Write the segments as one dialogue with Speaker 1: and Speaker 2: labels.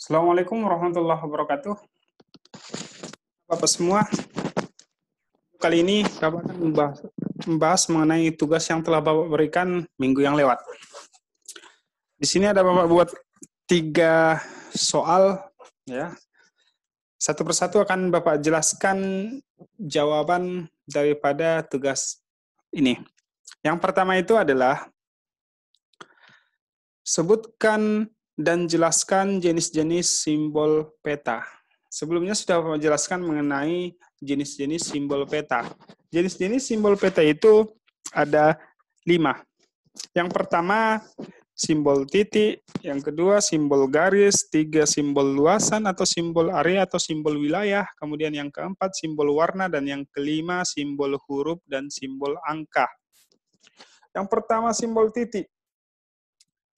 Speaker 1: Assalamualaikum warahmatullahi wabarakatuh. Bapak semua, kali ini Bapak akan membahas mengenai tugas yang telah Bapak berikan minggu yang lewat. Di sini ada Bapak buat 3 soal, ya. Satu persatu akan Bapak jelaskan jawaban daripada tugas ini. Yang pertama itu adalah sebutkan dan jelaskan jenis-jenis simbol peta. Sebelumnya sudah Bapak jelaskan mengenai jenis-jenis simbol peta. Jenis-jenis simbol peta itu ada 5. Yang pertama, simbol titik. Yang kedua, simbol garis. 3, simbol luasan atau simbol area atau simbol wilayah. Kemudian yang keempat, simbol warna. Dan yang kelima, simbol huruf dan simbol angka. Yang pertama, simbol titik.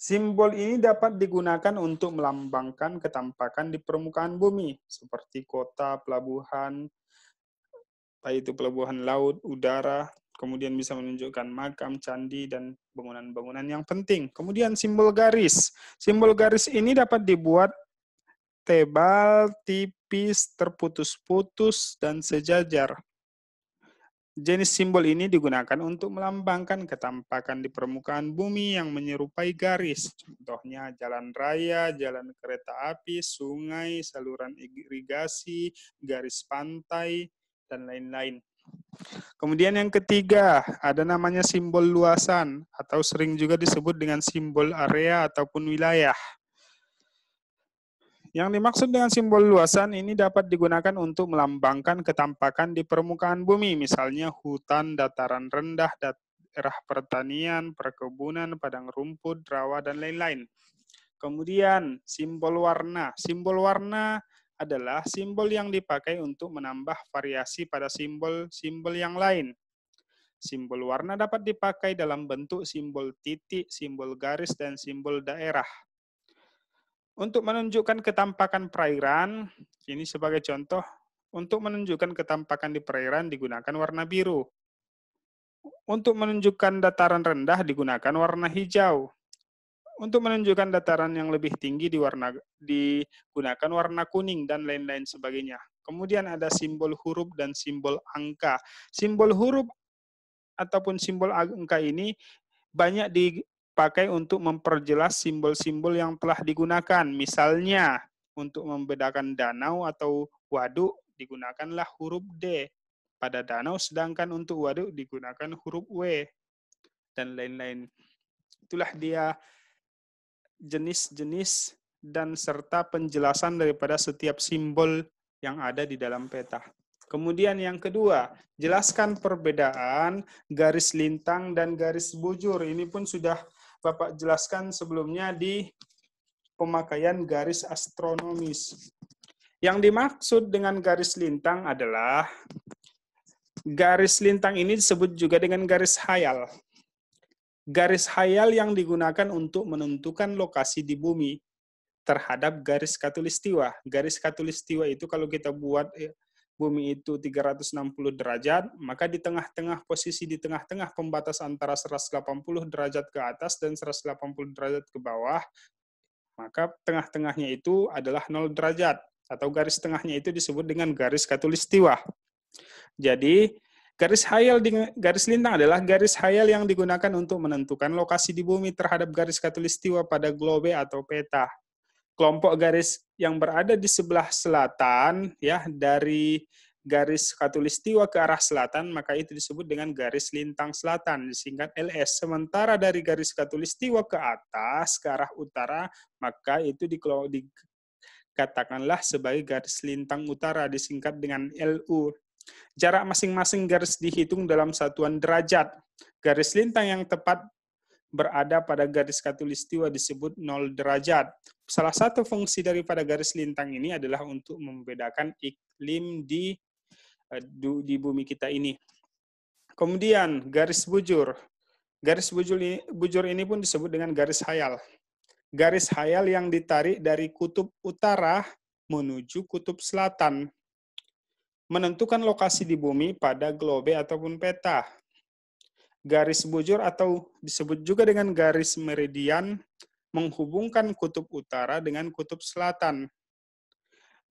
Speaker 1: Simbol ini dapat digunakan untuk melambangkan ketampakan di permukaan bumi, seperti kota, pelabuhan, baik itu pelabuhan laut, udara, kemudian bisa menunjukkan makam, candi, dan bangunan-bangunan yang penting. Kemudian simbol garis. Simbol garis ini dapat dibuat tebal, tipis, terputus-putus, dan sejajar. Jenis simbol ini digunakan untuk melambangkan ketampakan di permukaan bumi yang menyerupai garis. Contohnya jalan raya, jalan kereta api, sungai, saluran irigasi, garis pantai, dan lain-lain. Kemudian yang ketiga, ada namanya simbol luasan, atau sering juga disebut dengan simbol area ataupun wilayah. Yang dimaksud dengan simbol luasan ini dapat digunakan untuk melambangkan ketampakan di permukaan bumi, misalnya hutan, dataran rendah, daerah pertanian, perkebunan, padang rumput, rawa, dan lain-lain. Kemudian, simbol warna. Simbol warna adalah simbol yang dipakai untuk menambah variasi pada simbol-simbol yang lain. Simbol warna dapat dipakai dalam bentuk simbol titik, simbol garis, dan simbol daerah. Untuk menunjukkan ketampakan perairan, ini sebagai contoh, untuk menunjukkan ketampakan di perairan digunakan warna biru. Untuk menunjukkan dataran rendah digunakan warna hijau. Untuk menunjukkan dataran yang lebih tinggi digunakan warna kuning dan lain-lain sebagainya. Kemudian ada simbol huruf dan simbol angka. Simbol huruf ataupun simbol angka ini banyak dipakai untuk memperjelas simbol-simbol yang telah digunakan. Misalnya, untuk membedakan danau atau waduk digunakanlah huruf D pada danau, sedangkan untuk waduk digunakan huruf W, dan lain-lain. Itulah dia jenis-jenis dan serta penjelasan daripada setiap simbol yang ada di dalam peta. Kemudian yang kedua, jelaskan perbedaan garis lintang dan garis bujur. Ini pun sudah Bapak jelaskan sebelumnya di pemakaian garis astronomis. Yang dimaksud dengan garis lintang adalah garis lintang ini disebut juga dengan garis khayal. Garis khayal yang digunakan untuk menentukan lokasi di bumi terhadap garis khatulistiwa. Garis khatulistiwa itu kalau kita buat bumi itu 360 derajat, maka di tengah-tengah posisi di tengah-tengah pembatas antara 180 derajat ke atas dan 180 derajat ke bawah, maka tengah-tengahnya itu adalah 0 derajat, atau garis tengahnya itu disebut dengan garis khatulistiwa. Jadi, garis lintang adalah garis khayal yang digunakan untuk menentukan lokasi di bumi terhadap garis khatulistiwa pada globe atau peta. Kelompok garis yang berada di sebelah selatan, ya, dari garis khatulistiwa ke arah selatan, maka itu disebut dengan garis lintang selatan, disingkat LS. Sementara dari garis khatulistiwa ke atas, ke arah utara, maka itu dikatakanlah sebagai garis lintang utara, disingkat dengan LU. Jarak masing-masing garis dihitung dalam satuan derajat. Garis lintang yang tepat berada pada garis khatulistiwa disebut 0 derajat. Salah satu fungsi daripada garis lintang ini adalah untuk membedakan iklim di bumi kita ini. Kemudian garis bujur. Garis bujur ini pun disebut dengan garis khayal. Garis khayal yang ditarik dari kutub utara menuju kutub selatan. Menentukan lokasi di bumi pada globe ataupun peta. Garis bujur atau disebut juga dengan garis meridian menghubungkan kutub utara dengan kutub selatan.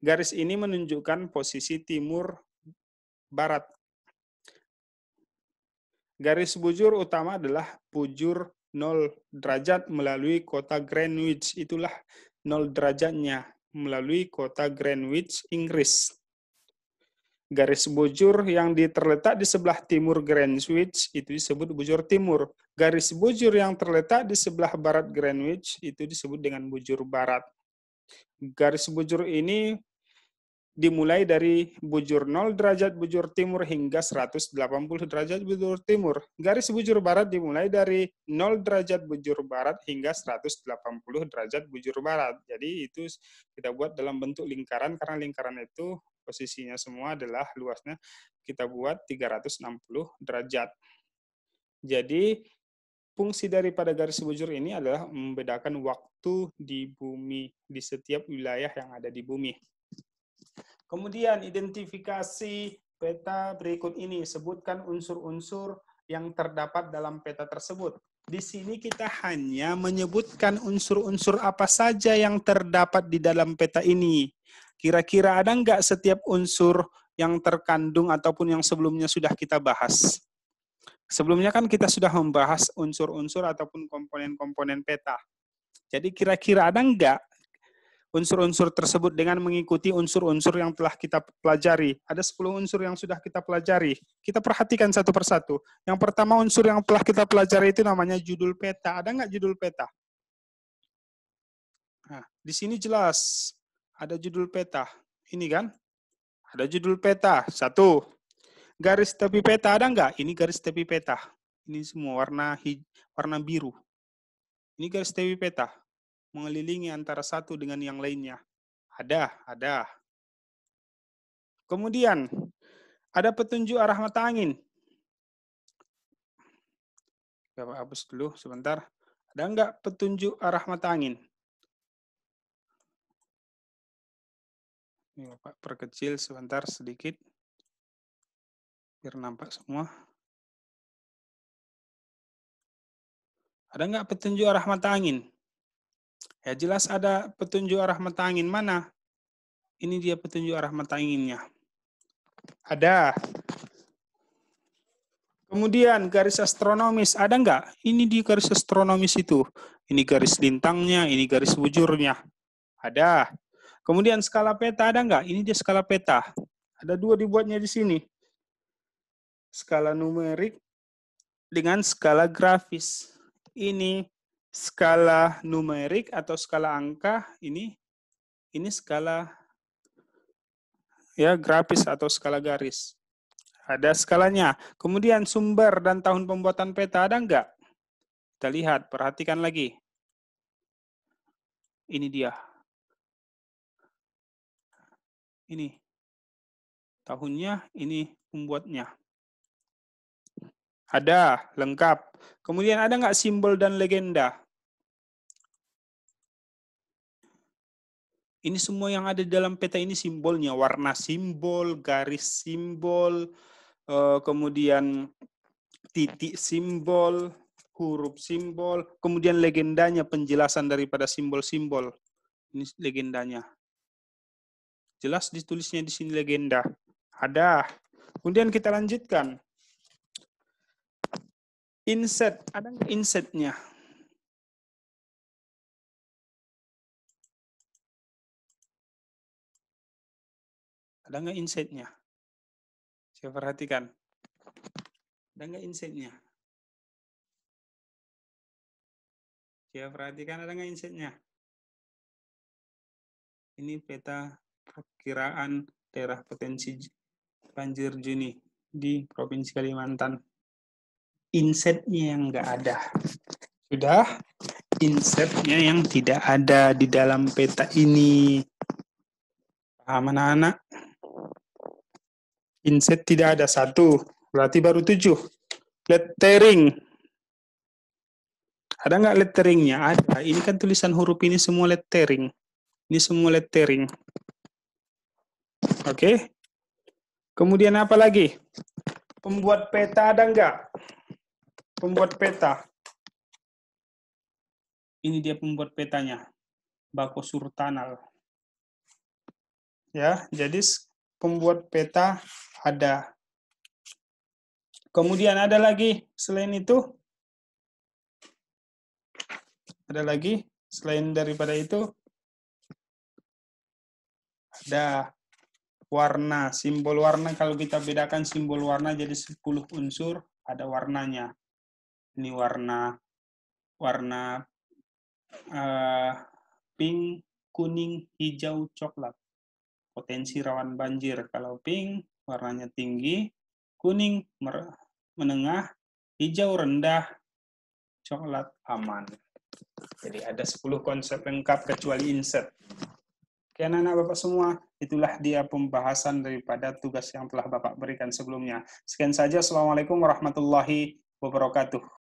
Speaker 1: Garis ini menunjukkan posisi timur barat. Garis bujur utama adalah bujur 0 derajat melalui kota Greenwich. Itulah 0 derajatnya melalui kota Greenwich, Inggris. Garis bujur yang terletak di sebelah timur Greenwich itu disebut bujur timur. Garis bujur yang terletak di sebelah barat Greenwich itu disebut dengan bujur barat. Garis bujur ini dimulai dari bujur 0 derajat bujur timur hingga 180 derajat bujur timur. Garis bujur barat dimulai dari 0 derajat bujur barat hingga 180 derajat bujur barat. Jadi itu kita buat dalam bentuk lingkaran, karena lingkaran itu posisinya semua adalah luasnya kita buat 360 derajat. Jadi fungsi daripada garis bujur ini adalah membedakan waktu di bumi, di setiap wilayah yang ada di bumi. Kemudian identifikasi peta berikut ini, sebutkan unsur-unsur yang terdapat dalam peta tersebut. Di sini kita hanya menyebutkan unsur-unsur apa saja yang terdapat di dalam peta ini. Kira-kira ada nggak setiap unsur yang terkandung ataupun yang sebelumnya sudah kita bahas? Sebelumnya kan kita sudah membahas unsur-unsur ataupun komponen-komponen peta. Jadi kira-kira ada nggak unsur-unsur tersebut dengan mengikuti unsur-unsur yang telah kita pelajari? Ada 10 unsur yang sudah kita pelajari. Kita perhatikan satu persatu. Yang pertama unsur yang telah kita pelajari itu namanya judul peta. Ada nggak judul peta? Nah, di sini jelas ada judul peta. Ini kan? Ada judul peta. Satu. Garis tepi peta ada nggak? Ini garis tepi peta. Ini semua warna biru. Ini garis tepi peta. Mengelilingi antara satu dengan yang lainnya. Ada. Kemudian, ada petunjuk arah mata angin. Coba hapus dulu sebentar. Ada nggak petunjuk arah mata angin? Ini Bapak perkecil sebentar sedikit. Biar nampak semua. Ada nggak petunjuk arah mata angin? Ya jelas ada petunjuk arah mata angin. Mana? Ini dia petunjuk arah mata anginnya. Ada. Kemudian garis astronomis, ada nggak? Ini di garis astronomis itu. Ini garis lintangnya, ini garis bujurnya. Ada. Kemudian skala peta ada nggak? Ini dia skala peta. Ada 2 dibuatnya di sini. Skala numerik dengan skala grafis. Ini skala numerik atau skala angka, ini skala ya grafis atau skala garis. Ada skalanya. Kemudian sumber dan tahun pembuatan peta ada nggak? Kita lihat, perhatikan lagi. Ini dia. Ini. Tahunnya, ini pembuatnya. Ada, lengkap. Kemudian ada nggak simbol dan legenda? Ini semua yang ada di dalam peta ini simbolnya. Warna simbol, garis simbol, kemudian titik simbol, huruf simbol, kemudian legendanya, penjelasan daripada simbol-simbol. Ini legendanya. Jelas ditulisnya di sini legenda. Ada. Kemudian kita lanjutkan. Inset. Ada nggak insetnya? Ada nggak insetnya? Saya perhatikan. Ada nggak insetnya? Saya perhatikan ada nggak insetnya? Ini peta perkiraan daerah potensi banjir Juni di Provinsi Kalimantan. Insetnya yang nggak ada. Sudah, insetnya yang tidak ada di dalam peta ini. Paham anak-anak? Inset tidak ada 1, berarti baru 7. Lettering. Ada nggak letteringnya? Ada. Ini kan tulisan huruf ini semua lettering. Ini semua lettering. Oke. Kemudian apa lagi? Pembuat peta ada nggak? Pembuat peta. Ini dia pembuat petanya, Bako Surtanal. Ya, jadi pembuat peta ada. Kemudian ada lagi selain itu, ada lagi selain daripada itu, ada warna, simbol warna. Kalau kita bedakan simbol warna jadi 10 unsur, ada warnanya. Ini warna pink, kuning, hijau, coklat. Potensi rawan banjir. Kalau pink warnanya tinggi, kuning menengah, hijau rendah, coklat aman. Jadi ada 10 konsep lengkap kecuali insert. Oke, anak-anak Bapak semua, itulah dia pembahasan daripada tugas yang telah Bapak berikan sebelumnya. Sekian saja, Assalamualaikum warahmatullahi wabarakatuh.